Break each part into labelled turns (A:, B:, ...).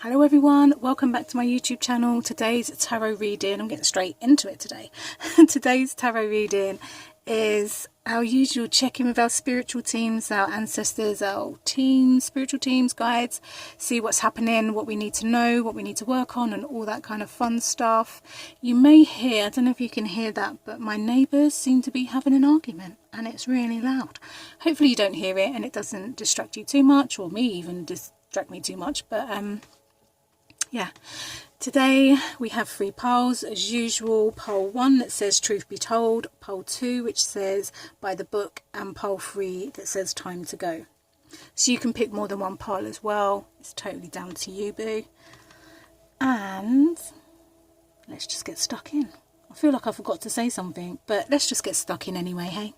A: Hello everyone, welcome back to my YouTube channel. Today's tarot reading, I'm getting straight into it today. Today's tarot reading is our usual check-in with our spiritual teams, our ancestors, our teams, spiritual teams, guides, see what's happening, what we need to know, what we need to work on, and all that kind of fun stuff. You may hear, I don't know if you can hear that, but my neighbours seem to be having an argument and it's really loud. Hopefully you don't hear it and it doesn't distract you too much, or me even distract me too much, but yeah, today we have 3 piles as usual. Pile 1 that says truth be told, pile 2 which says by the book, and pile 3 that says time to go. So you can pick more than one pile as well, it's totally down to you, boo. And let's just get stuck in. I feel like I forgot to say something, but let's just get stuck in anyway, hey.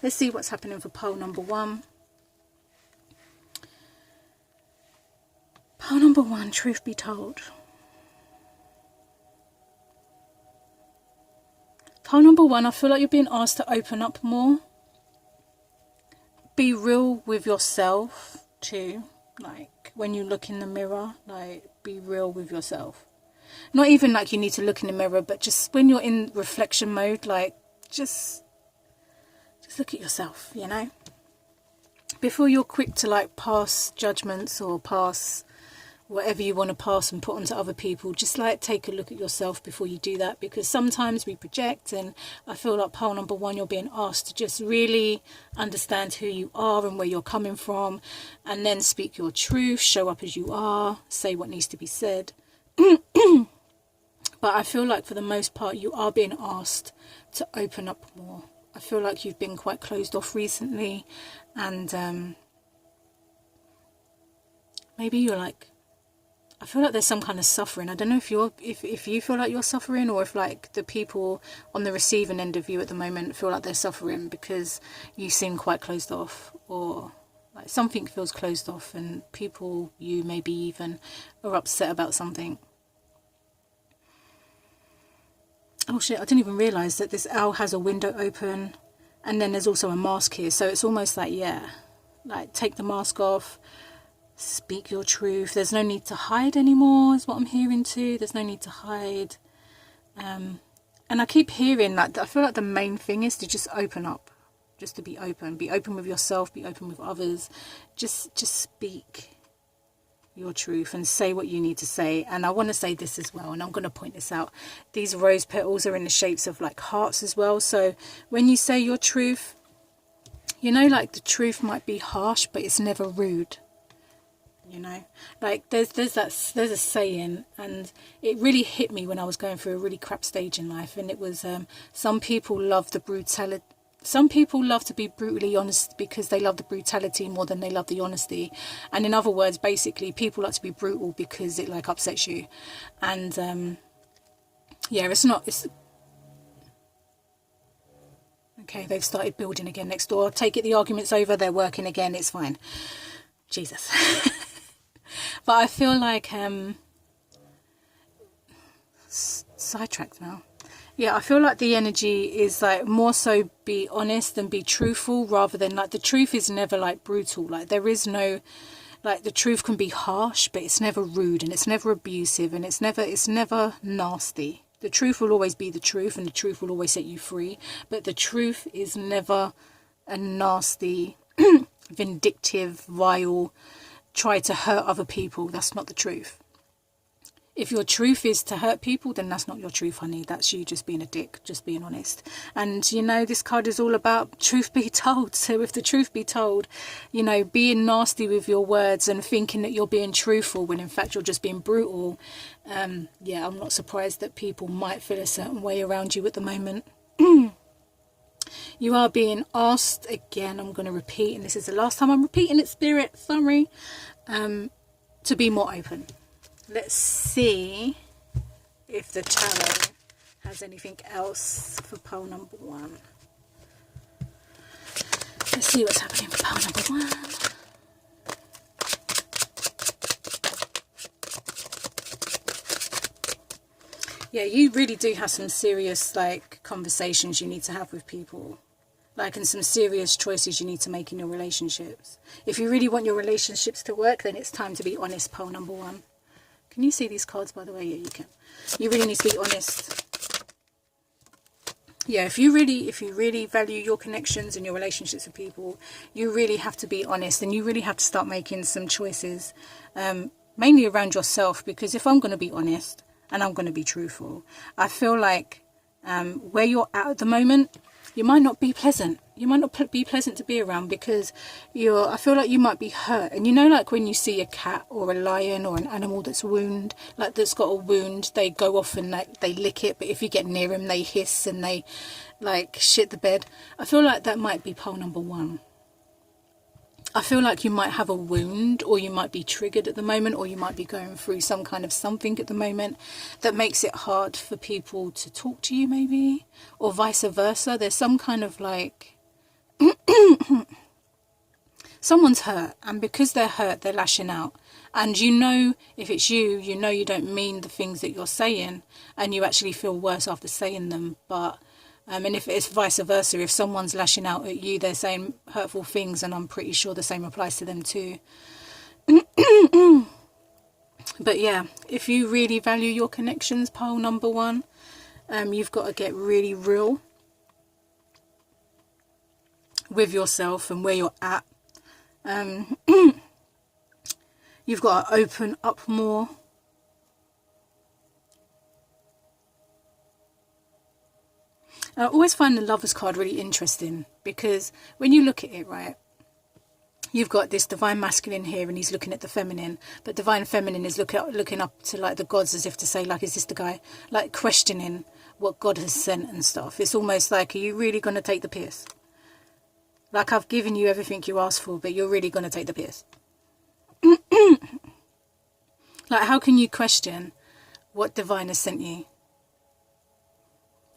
A: Let's see what's happening for pile number 1. Pile number 1, truth be told. Pile number 1, I feel like you're being asked to open up more. Be real with yourself too. Like when you look in the mirror, like be real with yourself. Not even like you need to look in the mirror, but just when you're in reflection mode, like just look at yourself, you know. Before you're quick to like pass judgments or pass whatever you want to pass and put onto other people, just like take a look at yourself before you do that, because sometimes we project, and I feel like pile number 1 you're being asked to just really understand who you are and where you're coming from, and then speak your truth, show up as you are, say what needs to be said. But I feel like for the most part you are being asked to open up more. I feel like you've been quite closed off recently, and maybe you're like, I feel like there's some kind of suffering. I don't know if you feel like you're suffering, or if like the people on the receiving end of you at the moment feel like they're suffering because you seem quite closed off, or like something feels closed off and people, you maybe even are upset about something. Oh shit, I didn't even realise that this owl has a window open, and then there's also a mask here, so it's almost like, yeah, like take the mask off. Speak your truth. There's no need to hide anymore, is what I'm hearing too. There's no need to hide. And I keep hearing that, I feel like the main thing is to just open up. Just to be open. Be open with yourself, be open with others. Just speak your truth and say what you need to say. And I want to say this as well, and I'm going to point this out. These rose petals are in the shapes of like hearts as well. So when you say your truth, you know, like the truth might be harsh, but it's never rude. You know, like there's a saying, and it really hit me when I was going through a really crap stage in life, and it was some people love the brutality. Some people love to be brutally honest because they love the brutality more than they love the honesty. And in other words, basically, people like to be brutal because it like upsets you. And yeah, it's okay. They've started building again next door. Take it, the argument's over. They're working again. It's fine. Jesus. But I feel like sidetracked now. Yeah, I feel like the energy is like more so be honest and be truthful, rather than like the truth is never like brutal. Like there is no, like the truth can be harsh, but it's never rude, and it's never abusive, and it's never nasty. The truth will always be the truth, and the truth will always set you free, but the truth is never a nasty vindictive, vile, try to hurt other people. That's not the truth. If your truth is to hurt people, then that's not your truth, honey. That's you just being a dick, just being honest. And you know, this card is all about truth be told. So if the truth be told, you know, being nasty with your words and thinking that you're being truthful when in fact you're just being brutal, yeah, I'm not surprised that people might feel a certain way around you at the moment. You are being asked, again, I'm going to repeat, and this is the last time I'm repeating it, Spirit, sorry, to be more open. Let's see if the tarot has anything else for pile number 1. Let's see what's happening for pile number 1. Yeah, you really do have some serious like conversations you need to have with people. like, and some serious choices you need to make in your relationships. If you really want your relationships to work, then it's time to be honest, pole number one. Can you see these cards, by the way? Yeah, you can. You really need to be honest. Yeah, if you really value your connections and your relationships with people, you really have to be honest, and you really have to start making some choices, mainly around yourself. Because if I'm going to be honest and I'm going to be truthful, I feel like where you're at the moment, you might not be pleasant. You might not be pleasant to be around, because I feel like you might be hurt. And you know, like when you see a cat or a lion or an animal that's that's got a wound, they go off and like they lick it. But if you get near them, they hiss and they like shit the bed. I feel like that might be pole number one. I feel like you might have a wound, or you might be triggered at the moment, or you might be going through some kind of something at the moment that makes it hard for people to talk to you, maybe, or vice versa. There's some kind of like someone's hurt, and because they're hurt, they're lashing out. And you know, if it's you, you know you don't mean the things that you're saying, and you actually feel worse after saying them. But and if it's vice versa, if someone's lashing out at you, they're saying hurtful things, and I'm pretty sure the same applies to them too. But yeah, if you really value your connections, pole number one, you've got to get really real with yourself and where you're at. You've got to open up more. I always find the Lovers card really interesting, because when you look at it, right, you've got this divine masculine here, and he's looking at the feminine, but divine feminine is looking up to like the gods, as if to say, like, is this the guy? Like questioning what God has sent and stuff. It's almost like, are you really going to take the piss? Like, I've given you everything you asked for, but you're really going to take the piss. Like, how can you question what divine has sent you?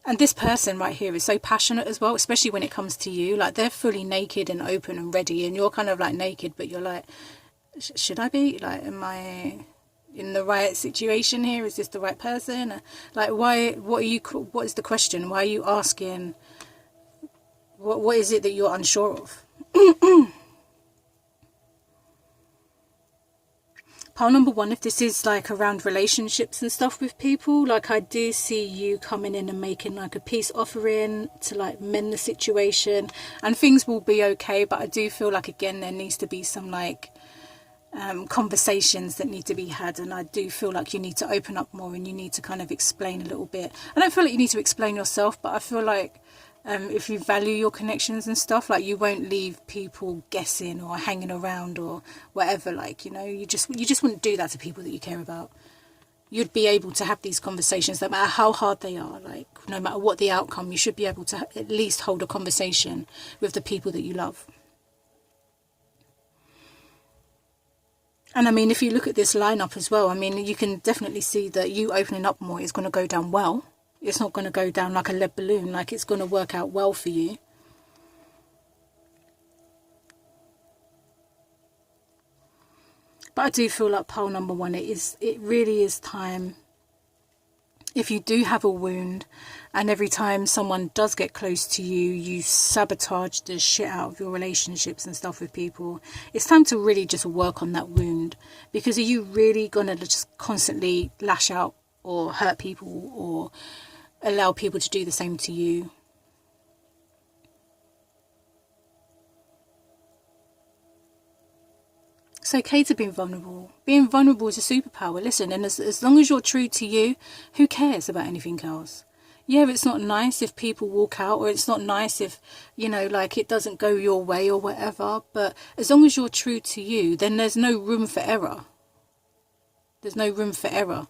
A: And this person right here is so passionate as well, especially when it comes to you. Like, they're fully naked and open and ready, and you're kind of like naked, but you're like, should I be? Like, am I in the right situation here? Is this the right person? Like, why? What is the question? Why are you asking? What is it that you're unsure of? Pile number one, if this is like around relationships and stuff with people, like I do see you coming in and making like a peace offering to like mend the situation, and things will be okay. But I do feel like, again, there needs to be some like conversations that need to be had, and I do feel like you need to open up more, and you need to kind of explain a little bit. I don't feel like you need to explain yourself, but I feel like if you value your connections and stuff, like, you won't leave people guessing or hanging around or whatever. Like, you know, you just wouldn't do that to people that you care about. You'd be able to have these conversations, no matter how hard they are. Like, no matter what the outcome, you should be able to at least hold a conversation with the people that you love. And I mean, if you look at this lineup as well, I mean, you can definitely see that you opening up more is going to go down well. It's not going to go down like a lead balloon. Like, it's going to work out well for you. But I do feel like pile number one, it really is time. If you do have a wound, and every time someone does get close to you, you sabotage the shit out of your relationships and stuff with people, it's time to really just work on that wound. Because are you really going to just constantly lash out or hurt people or allow people to do the same to you? It's okay to be vulnerable. Being vulnerable is a superpower. Listen, and as long as you're true to you, who cares about anything else? Yeah, it's not nice if people walk out, or it's not nice if, you know, like, it doesn't go your way or whatever. But as long as you're true to you, then there's no room for error. There's no room for error.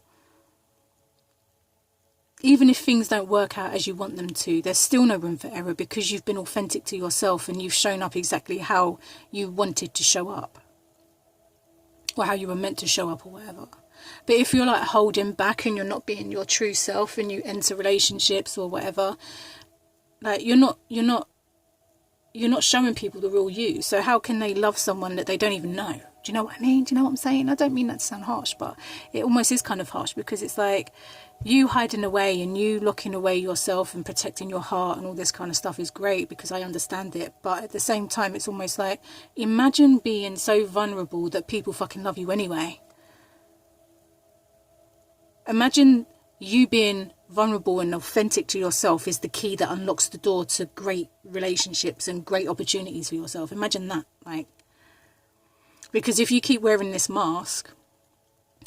A: Even if things don't work out as you want them to, there's still no room for error, because you've been authentic to yourself and you've shown up exactly how you wanted to show up, or how you were meant to show up, or whatever. But if you're like holding back and you're not being your true self, and you enter relationships or whatever, like, you're not showing people the real you. So how can they love someone that they don't even know? Do you know what I mean? Do you know what I'm saying? I don't mean that to sound harsh, but it almost is kind of harsh, because it's like you hiding away and you locking away yourself and protecting your heart and all this kind of stuff is great, because I understand it. But at the same time, it's almost like, imagine being so vulnerable that people fucking love you anyway. Imagine you being vulnerable and authentic to yourself is the key that unlocks the door to great relationships and great opportunities for yourself. Imagine that, like, because if you keep wearing this mask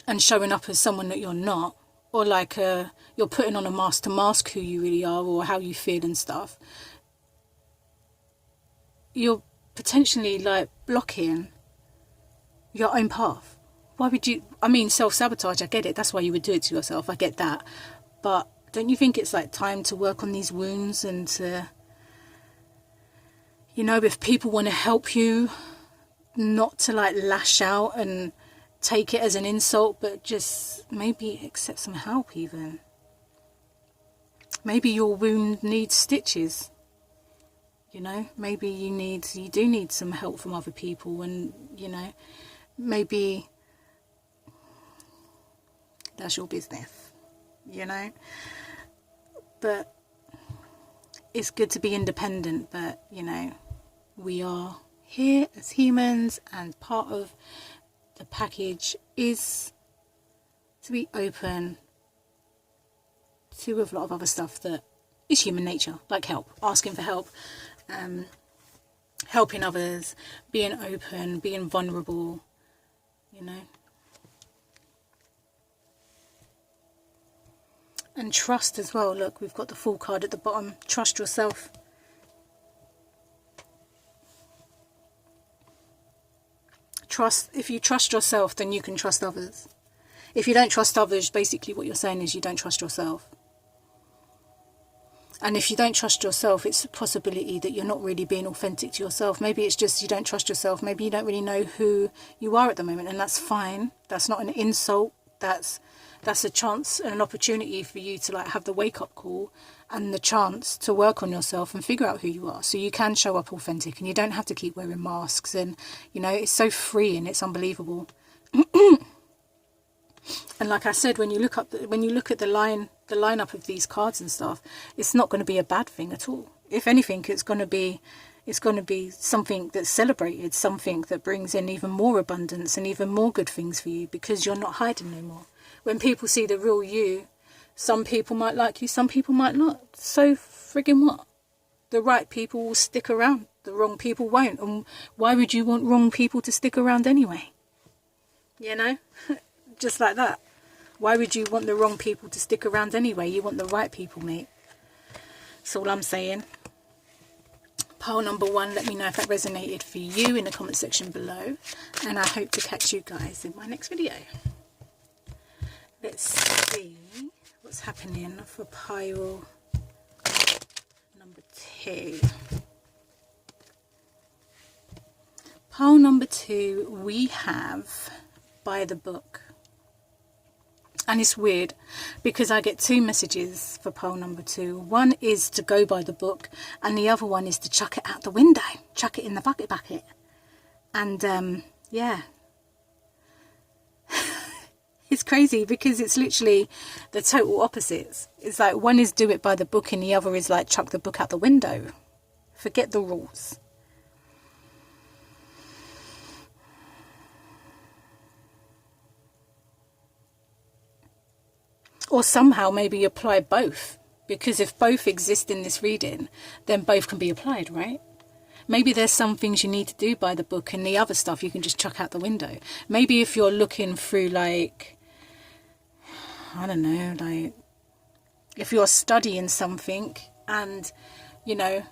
A: and showing up as someone that you're not, or like you're putting on a mask to mask who you really are or how you feel and stuff, you're potentially like blocking your own path. Why would you, I mean, self-sabotage, I get it, that's why you would do it to yourself, I get that, but don't you think it's like time to work on these wounds and to, you know, if people want to help you, not to like lash out and take it as an insult, but just maybe accept some help even. Maybe your wound needs stitches, you know, maybe you do need some help from other people, and, you know, maybe that's your business, you know. But it's good to be independent, but, you know, we are here as humans, and part of the package is to be open to a lot of other stuff that is human nature, like help, asking for help, helping others, being open, being vulnerable, you know. And trust as well. Look, we've got the Fool card at the bottom. Trust yourself. Trust. If you trust yourself, then you can trust others. If you don't trust others, basically what you're saying is you don't trust yourself. And if you don't trust yourself, it's a possibility that you're not really being authentic to yourself. Maybe it's just you don't trust yourself. Maybe you don't really know who you are at the moment, and that's fine. That's not an insult. That's a chance and an opportunity for you to like have the wake-up call and the chance to work on yourself and figure out who you are, so you can show up authentic and you don't have to keep wearing masks. And, you know, it's so freeing, it's unbelievable. And like I said, when you look at the lineup of these cards and stuff, it's not going to be a bad thing at all. If anything, it's going to be something that's celebrated, something that brings in even more abundance and even more good things for you, because you're not hiding no more. When people see the real you, some people might like you, some people might not. So friggin' what? The right people will stick around, the wrong people won't. And why would you want wrong people to stick around anyway? You know? Just like that. Why would you want the wrong people to stick around anyway? You want the right people, mate. That's all I'm saying. Pile number 1, let me know if that resonated for you in the comment section below. And I hope to catch you guys in my next video. Let's see what's happening for pile number 2. Pile number 2, we have By the Book. And it's weird because I get 2 messages for pile number 2. One is to go by the book, and the other one is to chuck it out the window, chuck it in the bucket. And yeah, it's crazy because it's literally the total opposites. It's like one is do it by the book and the other is like chuck the book out the window. Forget the rules. Or somehow maybe apply both, because if both exist in this reading, then both can be applied, right? Maybe there's some things you need to do by the book and the other stuff you can just chuck out the window. Maybe if you're looking through, like, I don't know, like if you're studying something and, you know,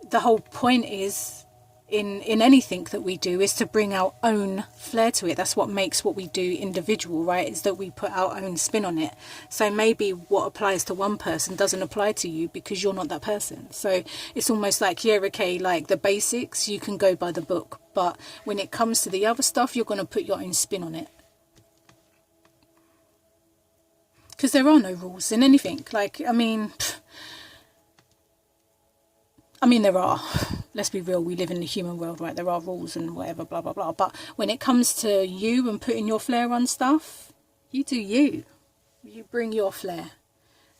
A: the whole point is in anything that we do is to bring our own flair to it. That's what makes what we do individual, right? Is that we put our own spin on it. So maybe what applies to one person doesn't apply to you because you're not that person. So it's almost like, yeah, okay, like the basics, you can go by the book. But when it comes to the other stuff, you're going to put your own spin on it. Because there are no rules in anything. Like, I mean, there are. Let's be real, we live in the human world, right? There are rules and whatever, blah, blah, blah. But when it comes to you and putting your flair on stuff, you do you. You bring your flair.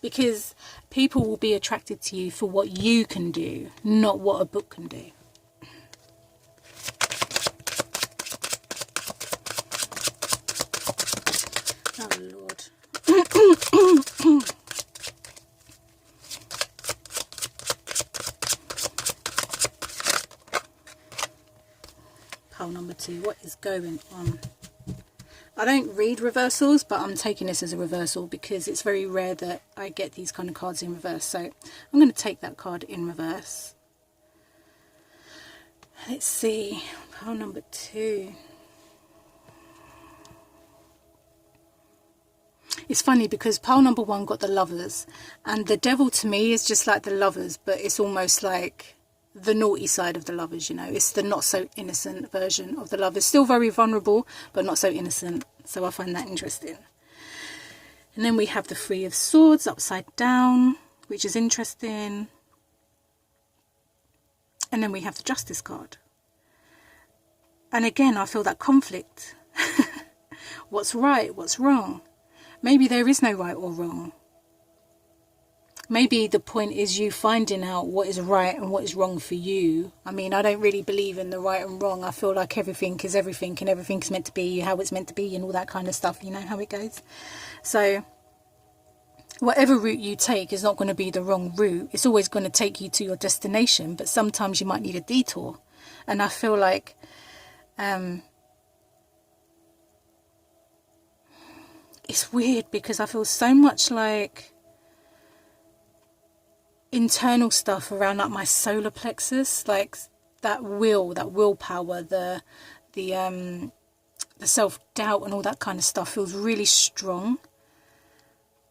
A: Because people will be attracted to you for what you can do, not what a book can do. Oh, Lord. 2. What is going on? I don't read reversals, but I'm taking this as a reversal because it's very rare that I get these kind of cards in reverse. So I'm going to take that card in reverse. Let's see, pile number 2. It's funny because pile number 1 got the Lovers, and the Devil to me is just like the Lovers, but it's almost like the naughty side of the Lovers, you know. It's the not so innocent version of the Lovers. Still very vulnerable, but not so innocent. So I find that interesting. And then we have the Three of Swords upside down, which is interesting. And then we have the Justice card. And again, I feel that conflict. What's right? What's wrong? Maybe there is no right or wrong. Maybe the point is you finding out what is right and what is wrong for you. I mean, I don't really believe in the right and wrong. I feel like everything is everything and everything is meant to be how it's meant to be and all that kind of stuff. You know how it goes. So whatever route you take is not going to be the wrong route. It's always going to take you to your destination. But sometimes you might need a detour. And I feel like it's weird because I feel so much like internal stuff around like my solar plexus, like that willpower, the self-doubt and all that kind of stuff feels really strong.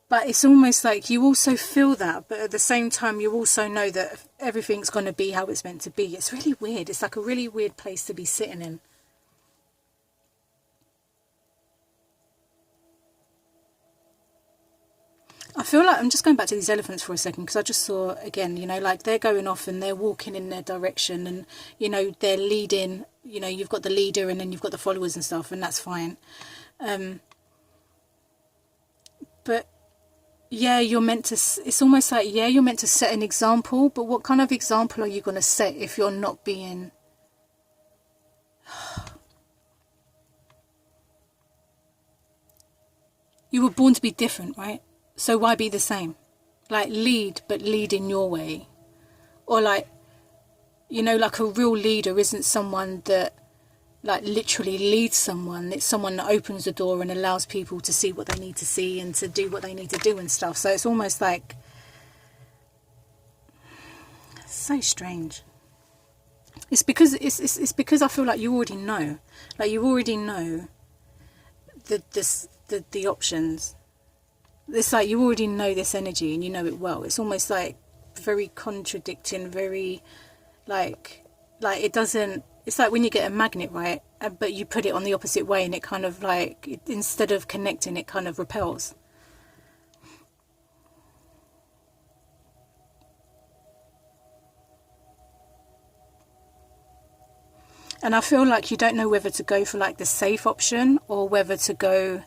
A: But it's almost like you also feel that, but at the same time you also know that everything's going to be how it's meant to be. It's really weird. It's like a really weird place to be sitting in. I feel like I'm just going back to these elephants for a second because I just saw, again, you know, like they're going off and they're walking in their direction and, you know, they're leading, you know, you've got the leader and then you've got the followers and stuff, and that's fine. But yeah, you're meant to, it's almost like, yeah, you're meant to set an example, but what kind of example are you going to set if you're not being... You were born to be different, right? So why be the same? Like lead, but lead in your way. Or like, you know, like a real leader isn't someone that like literally leads someone. It's someone that opens the door and allows people to see what they need to see and to do what they need to do and stuff. So it's almost like, so strange. It's because it's because I feel like you already know. Like you already know the options. It's like you already know this energy and you know it well. It's almost like very contradicting, very like it doesn't, it's like when you get a magnet, right, but you put it on the opposite way and it kind of like, instead of connecting, it kind of repels. And I feel like you don't know whether to go for like the safe option or whether to go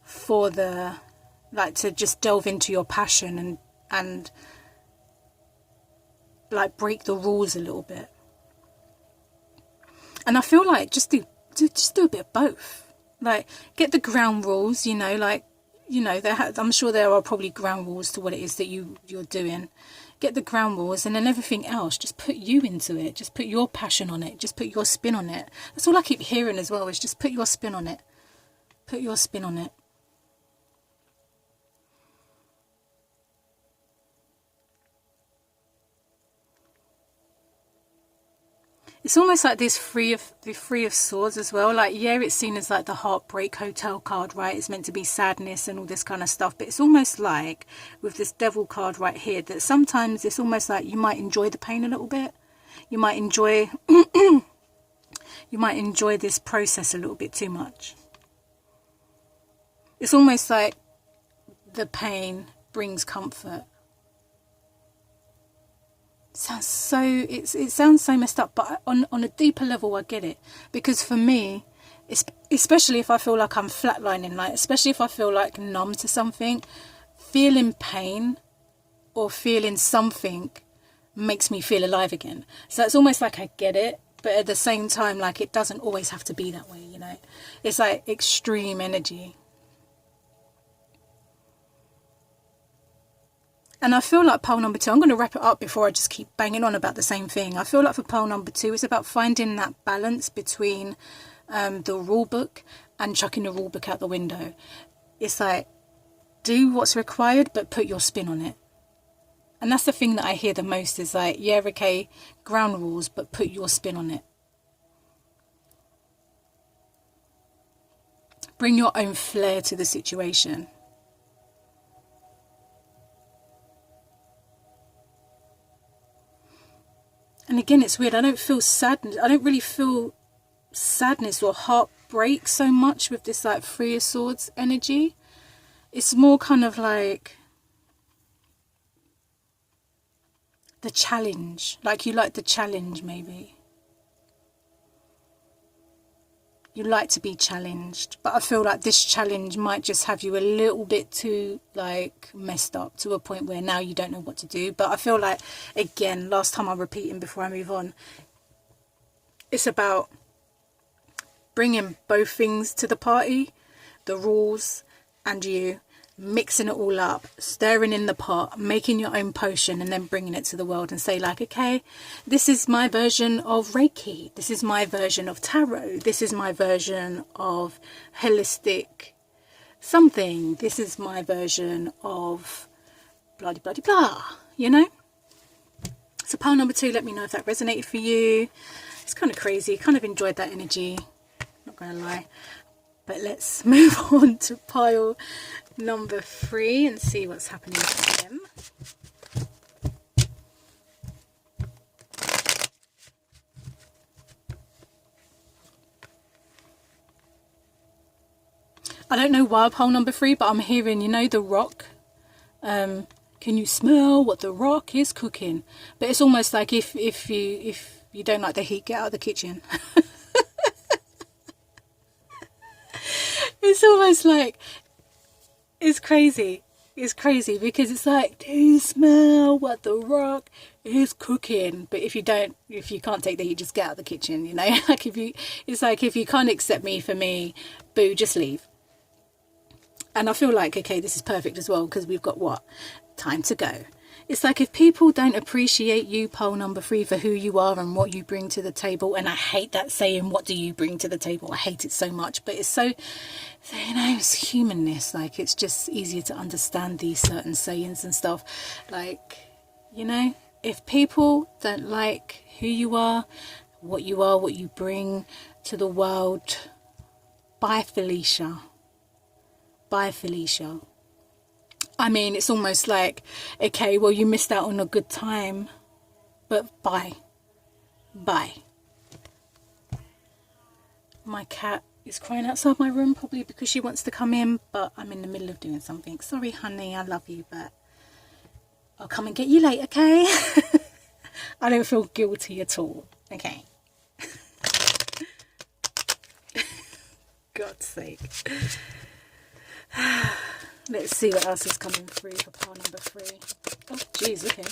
A: for the, like, to just delve into your passion and like break the rules a little bit. And I feel like just do a bit of both. Like get the ground rules, you know, like, you know, I'm sure there are probably ground rules to what it is that you're doing. Get the ground rules, and then everything else, just put you into it. Just put your passion on it. Just put your spin on it. That's all I keep hearing as well, is just put your spin on it. Put your spin on it. It's almost like this Three of Swords as well. Like, yeah, it's seen as like the heartbreak hotel card, right? It's meant to be sadness and all this kind of stuff. But it's almost like with this Devil card right here that sometimes it's almost like you might enjoy the pain a little bit. You might enjoy you might enjoy this process a little bit too much. It's almost like the pain brings comfort. It sounds so messed up, but on a deeper level I get it, because for me, especially if I feel like I'm flatlining, like especially if I feel like numb to something, feeling pain or feeling something makes me feel alive again. So it's almost like I get it, but at the same time, like, it doesn't always have to be that way, you know. It's like extreme energy. And I feel like pole number 2, I'm going to wrap it up before I just keep banging on about the same thing. I feel like for pole number 2, it's about finding that balance between the rule book and chucking the rule book out the window. It's like, do what's required, but put your spin on it. And that's the thing that I hear the most is like, yeah, okay, ground rules, but put your spin on it. Bring your own flair to the situation. And again, it's weird. I don't feel sadness. I don't really feel sadness or heartbreak so much with this like 3 of Swords energy. It's more kind of like the challenge. Like you like the challenge maybe. You like to be challenged. But I feel like this challenge might just have you a little bit too like messed up to a point where now you don't know what to do. But I feel like, again, last time I'm repeating before I move on, it's about bringing both things to the party, the rules and you, mixing it all up, stirring in the pot, making your own potion, and then bringing it to the world and say like, okay, this is my version of Reiki, this is my version of tarot, this is my version of holistic something, this is my version of blah blah blah blah, you know. So pile number 2, let me know if that resonated for you. It's kind of crazy, kind of enjoyed that energy, not gonna lie. But let's move on to pile number 3 and see what's happening for him. I don't know why pile number 3, but I'm hearing, you know, the rock. Can you smell what the rock is cooking? But it's almost like if you don't like the heat, get out of the kitchen. It's almost like, it's crazy because it's like, do you smell what the rock is cooking? But if you can't take the heat, just get out of the kitchen, you know. Like it's like if you can't accept me for me, boo, just leave. And I feel like, okay, this is perfect as well because we've got what? Time to go. It's like if people don't appreciate you, pole number 3, for who you are and what you bring to the table. And I hate that saying, what do you bring to the table? I hate it so much. But it's so, you know, it's humanness. Like, it's just easier to understand these certain sayings and stuff. Like, you know, if people don't like who you are, what you bring to the world, bye, Felicia. Bye, Felicia. I mean, it's almost like, okay, well, you missed out on a good time, but bye. Bye. My cat is crying outside my room, probably because she wants to come in, but I'm in the middle of doing something. Sorry, honey, I love you, but I'll come and get you later, okay? I don't feel guilty at all, okay? God's sake. Let's see what else is coming through for pile number 3. Oh, jeez, okay.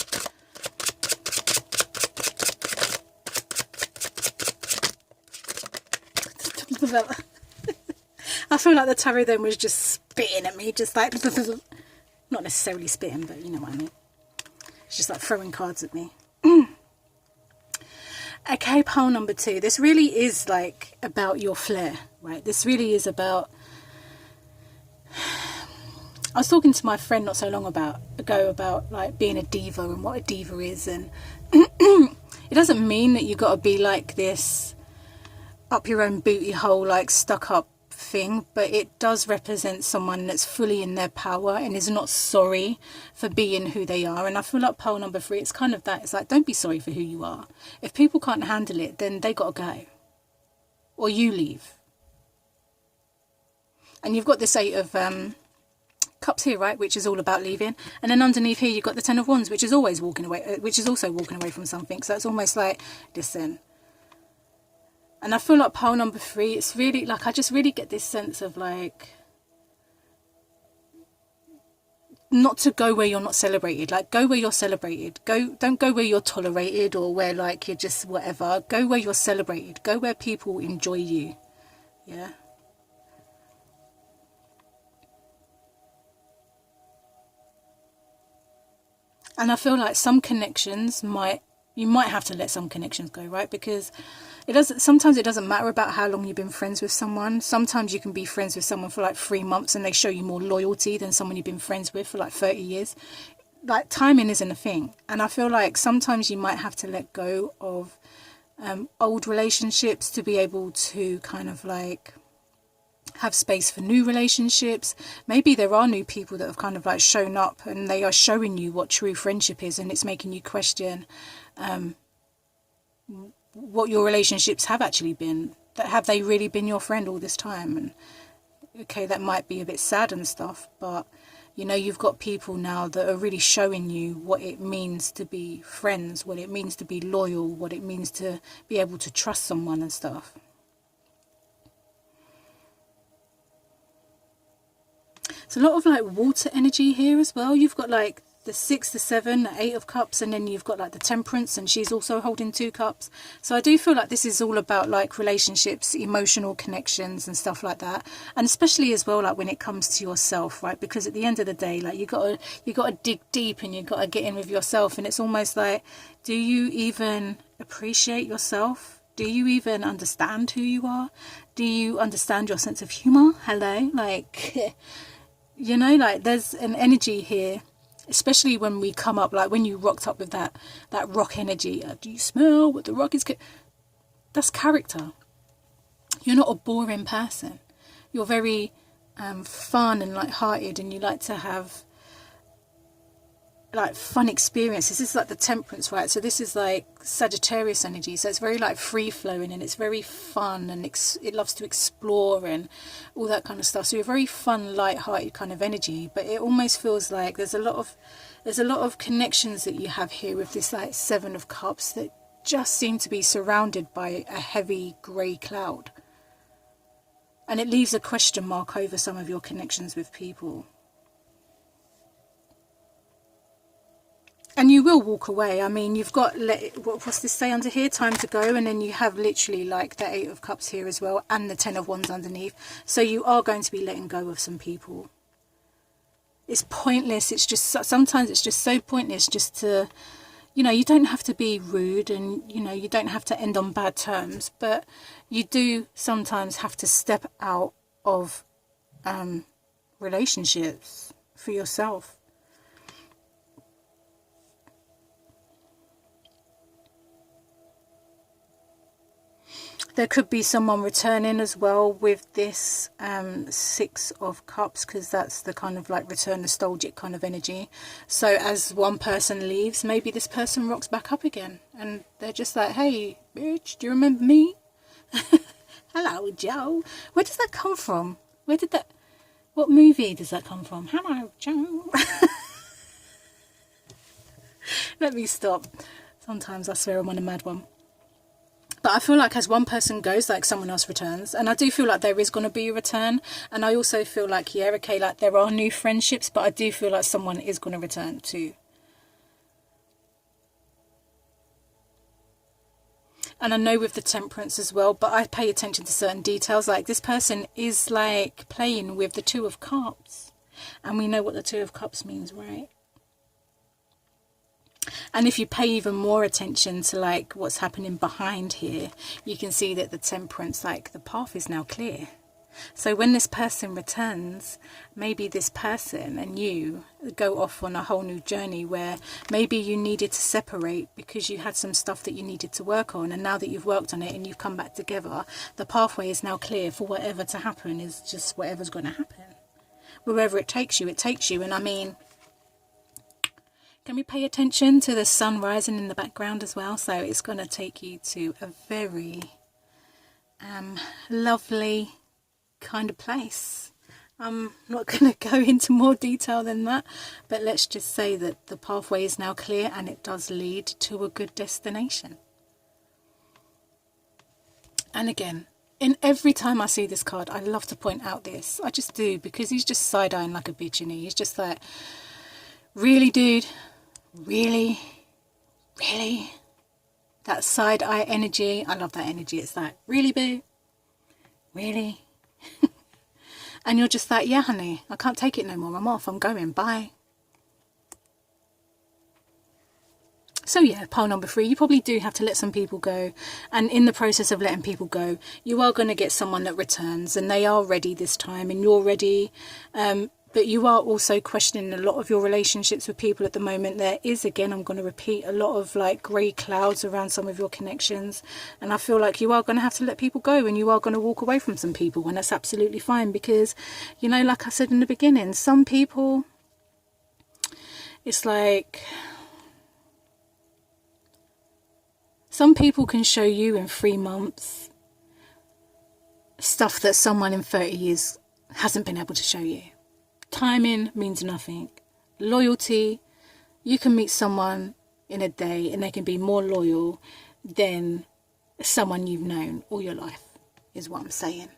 A: I feel like the tarot then was just spitting at me, just like, not necessarily spitting, but you know what I mean. It's just like throwing cards at me. Okay, pile number 2. This really is like about your flair, right? This really is about... I was talking to my friend not so long ago about like being a diva and what a diva is, and it doesn't mean that you got to be like this up your own booty hole, like stuck up thing, but it does represent someone that's fully in their power and is not sorry for being who they are. And I feel like pile number 3, it's kind of that. It's like, don't be sorry for who you are. If people can't handle it, then they got to go, or you leave. And you've got this 8 of Cups here, right, which is all about leaving, and then underneath here you've got the 10 of Wands, which is always walking away, which is also walking away from something. So it's almost like, listen. And I feel like pile number 3, it's really like, I just really get this sense of like, not to go where you're not celebrated. Like, go where you're celebrated. Don't go where you're tolerated or where like you're just whatever. Go where you're celebrated. Go where people enjoy you. Yeah. And I feel like some connections you might have to let some connections go, right? Because sometimes it doesn't matter about how long you've been friends with someone. Sometimes you can be friends with someone for like 3 months and they show you more loyalty than someone you've been friends with for like 30 years. Like, timing isn't a thing. And I feel like sometimes you might have to let go of old relationships to be able to kind of like have space for new relationships. Maybe there are new people that have kind of like shown up and they are showing you what true friendship is, and it's making you question what your relationships have actually been. That have they really been your friend all this time? And okay, that might be a bit sad and stuff, but you know, you've got people now that are really showing you what it means to be friends, what it means to be loyal, what it means to be able to trust someone and stuff. It's a lot of like water energy here as well. You've got like the 6, the 7, the 8 of cups, and then you've got like the Temperance, and she's also holding 2 cups. So I do feel like this is all about like relationships, emotional connections and stuff like that. And especially as well, like when it comes to yourself, right? Because at the end of the day, like you gotta dig deep and you gotta get in with yourself. And it's almost like, do you even appreciate yourself? Do you even understand who you are? Do you understand your sense of humor? Hello, like you know, like there's an energy here, especially when we come up, like when you rocked up with that rock energy. Do you smell what the rock is? That's character. You're not a boring person. You're very fun and light-hearted, and you like to have like fun experiences. This is like the Temperance, right? So this is like Sagittarius energy, so it's very like free flowing and it's very fun, and it loves to explore and all that kind of stuff. So you're very fun, light-hearted kind of energy, but it almost feels like there's a lot of connections that you have here with this like 7 of cups that just seem to be surrounded by a heavy grey cloud, and it leaves a question mark over some of your connections with people. And you will walk away. I mean, you've got, what's this say under here? Time to go. And then you have literally like the 8 of cups here as well, and the 10 of wands underneath. So you are going to be letting go of some people. It's pointless. It's just, sometimes it's just so pointless just to, you know, you don't have to be rude, and, you know, you don't have to end on bad terms. But you do sometimes have to step out of relationships for yourself. There could be someone returning as well with this 6 of cups, because that's the kind of like return nostalgic kind of energy. So as one person leaves, maybe this person rocks back up again and they're just like, hey bitch, do you remember me? Hello Joe. Where does that come from? What movie does that come from? Hello Joe. Let me stop. Sometimes I swear I'm on a mad one. But I feel like as one person goes, like someone else returns. And I do feel like there is going to be a return. And I also feel like, yeah, okay, like there are new friendships, but I do feel like someone is going to return too. And I know with the Temperance as well, but I pay attention to certain details. Like this person is like playing with the 2 of cups. And we know what the 2 of cups means, right? And if you pay even more attention to like what's happening behind here, you can see that the Temperance, like the path is now clear. So when this person returns, maybe this person and you go off on a whole new journey where maybe you needed to separate because you had some stuff that you needed to work on, and now that you've worked on it and you've come back together, the pathway is now clear for whatever to happen. Is just whatever's going to happen. Wherever it takes you, it takes you. And I mean, can we pay attention to the sun rising in the background as well? So it's going to take you to a very lovely kind of place. I'm not going to go into more detail than that, but let's just say that the pathway is now clear and it does lead to a good destination. And again, in every time I see this card, I love to point out this. I just do, because he's just side-eyeing like a bitch, and he's just like, really, dude? Really? That side eye energy, I love that energy. It's like, really, boo? Really? And you're just like, yeah honey, I can't take it no more, I'm off, I'm going, bye. So yeah, pile number 3, you probably do have to let some people go, and in the process of letting people go, you are going to get someone that returns, and they are ready this time, and you're ready, but you are also questioning a lot of your relationships with people at the moment. There is, again, I'm going to repeat, a lot of like grey clouds around some of your connections, and I feel like you are going to have to let people go, and you are going to walk away from some people, and that's absolutely fine, because, you know, like I said in the beginning, some people, it's like, some people can show you in 3 months stuff that someone in 30 years hasn't been able to show you. Timing means nothing. Loyalty, you can meet someone in a day and they can be more loyal than someone you've known all your life, is what I'm saying.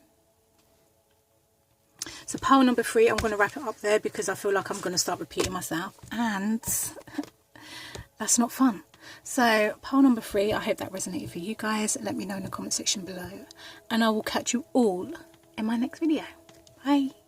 A: So pile number 3, I'm going to wrap it up there, because I feel like I'm going to start repeating myself, and that's not fun. So pile number 3, I hope that resonated for you guys. Let me know in the comment section below, and I will catch you all in my next video. Bye.